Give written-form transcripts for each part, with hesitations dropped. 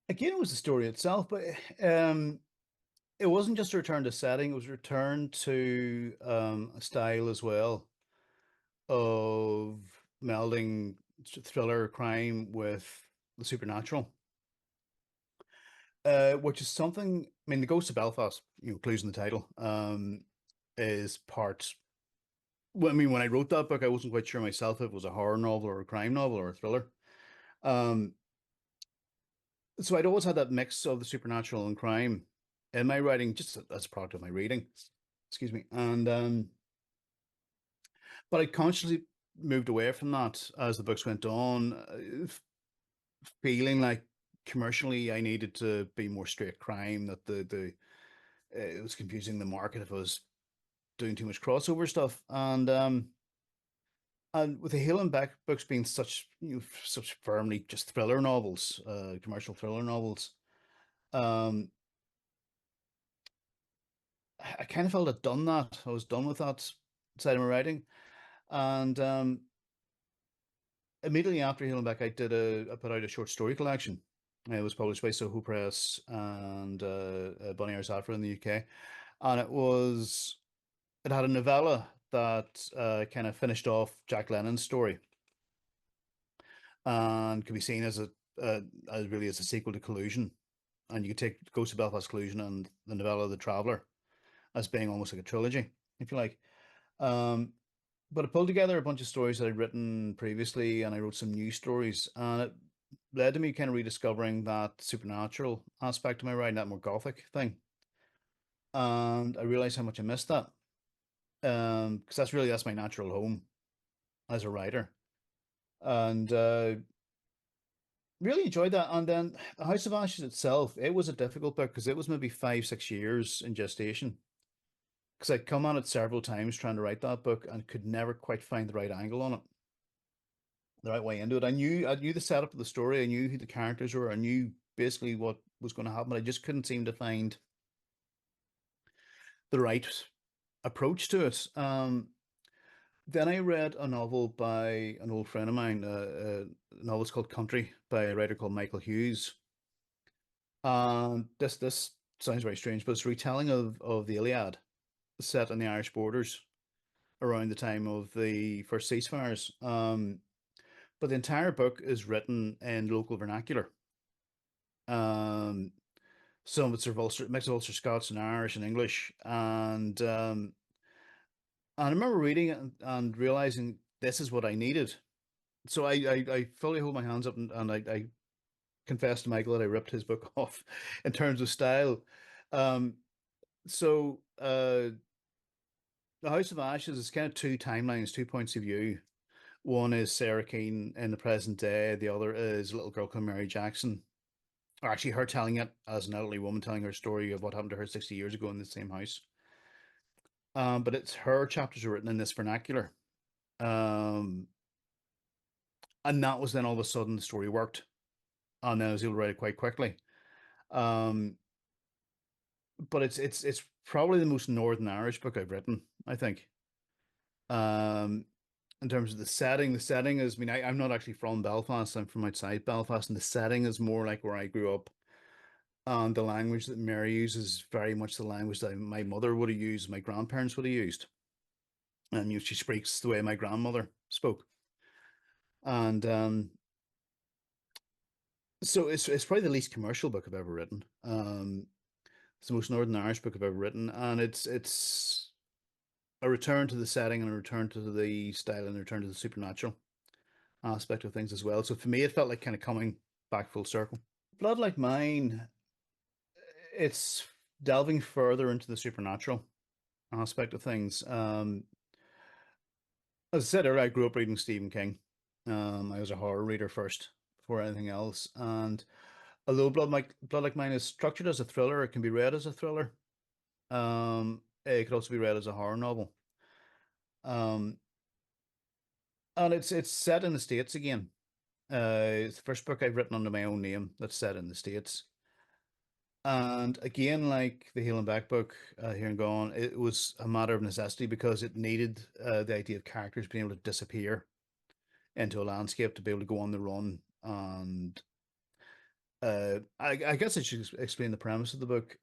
Again, it was the story itself, but um, it wasn't just a return to setting, it was a return to a style as well of melding thriller crime with the supernatural, which is something, I mean, The Ghost of Belfast, clues in the title, is part. Well, I mean, when I wrote that book, I wasn't quite sure myself if it was a horror novel or a crime novel or a thriller. Um, so I'd always had that mix of the supernatural and crime in my writing, just as a product of my reading. Excuse me. And but I consciously moved away from that as the books went on, feeling like commercially I needed to be more straight crime, that the it was confusing the market if I was doing too much crossover stuff. And with the Hill and Beck books being such such firmly just thriller novels, commercial thriller novels, um, I kind of felt I'd done that. I was done with that side of my writing. And immediately after Hill and Beck, I put out a short story collection. It was published by Soho Press and Bonnie Ar's in the UK, and it had a novella that kind of finished off Jack Lennon's story and could be seen as really as a sequel to Collusion. And you could take Ghost of Belfast Collusion and the novella The Traveller as being almost like a trilogy, if you like. Um, but I pulled together a bunch of stories that I'd written previously, and I wrote some new stories, and it led to me kind of rediscovering that supernatural aspect of my writing, that more gothic thing. And I realized how much I missed that. Because that's my natural home as a writer, and really enjoyed that. And then The House of Ashes itself, it was a difficult book because it was maybe 5, 6 years in gestation. Because I'd come on it several times trying to write that book and could never quite find the right angle on it, the right way into it. I knew the setup of the story, I knew who the characters were, I knew basically what was going to happen, but I just couldn't seem to find the right approach to it. Then I read a novel by an old friend of mine, a novel's called Country by a writer called Michael Hughes. And this sounds very strange, but it's a retelling of the Iliad set on the Irish borders around the time of the first ceasefires. But the entire book is written in local vernacular. Um, some of it's sort of Ulster, mix of Ulster Scots and Irish and English. And I remember reading it and realizing this is what I needed. So I fully hold my hands up and I confess to Michael that I ripped his book off in terms of style. Um, so The House of Ashes is kind of two timelines, 2 points of view. One is Sarah Keane in the present day. The other is a little girl called Mary Jackson. Or actually, her telling it as an elderly woman telling her story of what happened to her 60 years ago in the same house. But it's her chapters are written in this vernacular. Um, and that was then all of a sudden the story worked. And then I was able to write it quite quickly. Um, but it's probably the most Northern Irish book I've written, I think. Um, in terms of the setting is, I mean, I'm not actually from Belfast. I'm from outside Belfast, and the setting is more like where I grew up. And the language that Mary uses is very much the language that my mother would have used, my grandparents would have used. And she speaks the way my grandmother spoke. And so it's probably the least commercial book I've ever written. It's the most Northern Irish book I've ever written, and it's a return to the setting and a return to the style and a return to the supernatural aspect of things as well. So for me, it felt like kind of coming back full circle. Blood Like Mine, it's delving further into the supernatural aspect of things. As I said earlier, I grew up reading Stephen King. I was a horror reader first before anything else. And although Blood Like Mine is structured as a thriller, it can be read as a thriller. It could also be read as a horror novel. Um, and it's set in the States again. It's the first book I've written under my own name that's set in the States. And again, like the Heel and Back book, Here and Gone, it was a matter of necessity because it needed the idea of characters being able to disappear into a landscape to be able to go on the run. And I guess I should explain the premise of the book.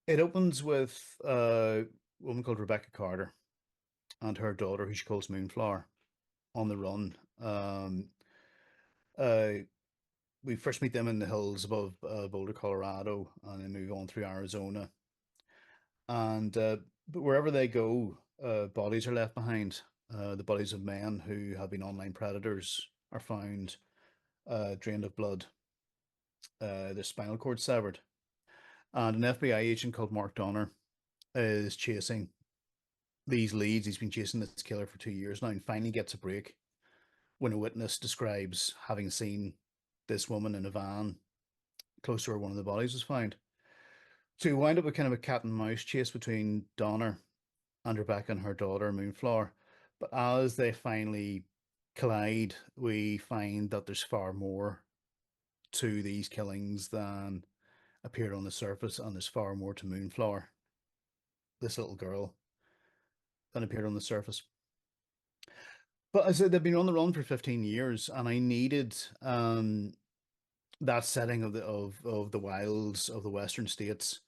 It opens with a woman called Rebecca Carter and her daughter, who she calls Moonflower, on the run. Uh, we first meet them in the hills above Boulder, Colorado, and then move on through Arizona. And but wherever they go, bodies are left behind. The bodies of men who have been online predators are found, drained of blood, their spinal cord severed. And an FBI agent called Mark Donner is chasing these leads. He's been chasing this killer for 2 years now and finally gets a break when a witness describes having seen this woman in a van close to where one of the bodies was found. So you wind up with kind of a cat and mouse chase between Donner and Rebecca and her daughter, Moonflower. But as they finally collide, we find that there's far more to these killings than appeared on the surface, and there's far more to Moonflower, this little girl, than appeared on the surface. But as I said, they've been on the run for 15 years, and I needed that setting of the wilds of the western states,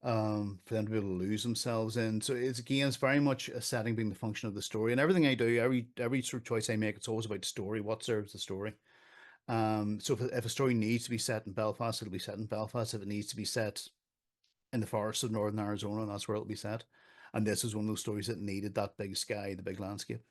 for them to be able to lose themselves in. So it's again, it's very much a setting being the function of the story. And everything I do, every sort of choice I make, it's always about the story. What serves the story? So if a story needs to be set in Belfast, it'll be set in Belfast. If it needs to be set in the forests of northern Arizona, that's where it'll be set. And this is one of those stories that needed that big sky, the big landscape.